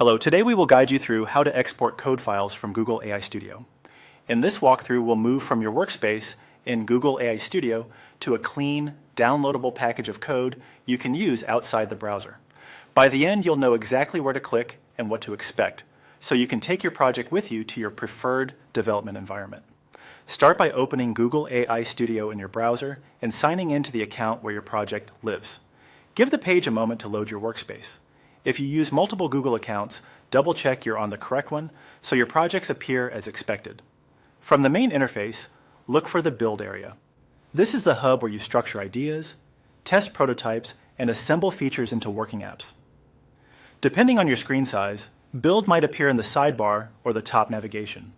Hello, today we will guide you through how to export code files from Google AI Studio. In this walkthrough, we'll move from your workspace in Google AI Studio to a clean, downloadable package of code you can use outside the browser. By the end, you'll know exactly where to click and what to expect, so you can take your project with you to your preferred development environment. Start by opening Google AI Studio in your browser and signing into the account where your project lives. Give the page a moment to load your workspace. If you use multiple Google accounts, double-check you're on the correct one so your projects appear as expected. From the main interface, look for the Build area. This is the hub where you structure ideas, test prototypes, and assemble features into working apps. Depending on your screen size, Build might appear in the sidebar or the top navigation.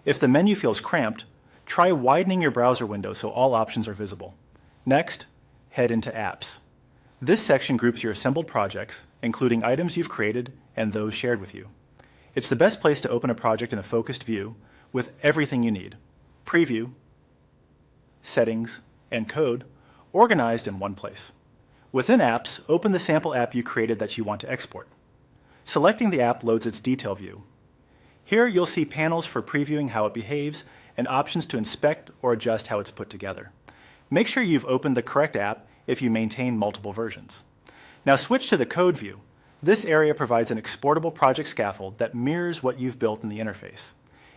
If the menu feels cramped, try widening your browser window so all options are visible. Next, head into Apps. This section groups your assembled projects, including items you've created and those shared with you. It's the best place to open a project in a focused view with everything you need: preview, settings, and code organized in one place. Within Apps, open the sample app you created that you want to export. Selecting the app loads its detail view. Here you'll see panels for previewing how it behaves and options to inspect or adjust how it's put together. Make sure you've opened the correct app if you maintain multiple versions. Now switch to the code view. This area provides an exportable project scaffold that mirrors what you've built in the interface.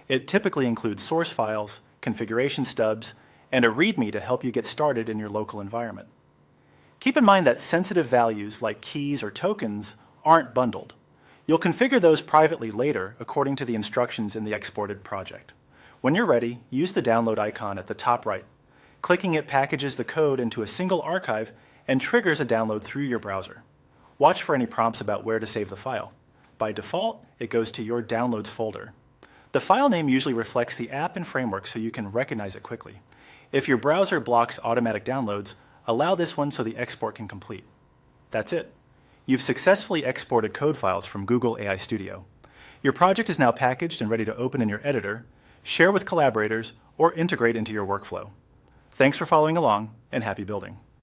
It typically includes source files, configuration stubs, and a README to help you get started in your local environment. Keep in mind that sensitive values like keys or tokens aren't bundled. You'll configure those privately later according to the instructions in the exported project. When you're ready, use the download icon at the top right. Clicking it packages the code into a single archive and triggers a download through your browser. Watch for any prompts about where to save the file. By default, it goes to your Downloads folder. The file name usually reflects the app and framework so you can recognize it quickly. If your browser blocks automatic downloads, allow this one so the export can complete. That's it. You've successfully exported code files from Google AI Studio. Your project is now packaged and ready to open in your editor, share with collaborators, or integrate into your workflow. Thanks for following along, and happy building.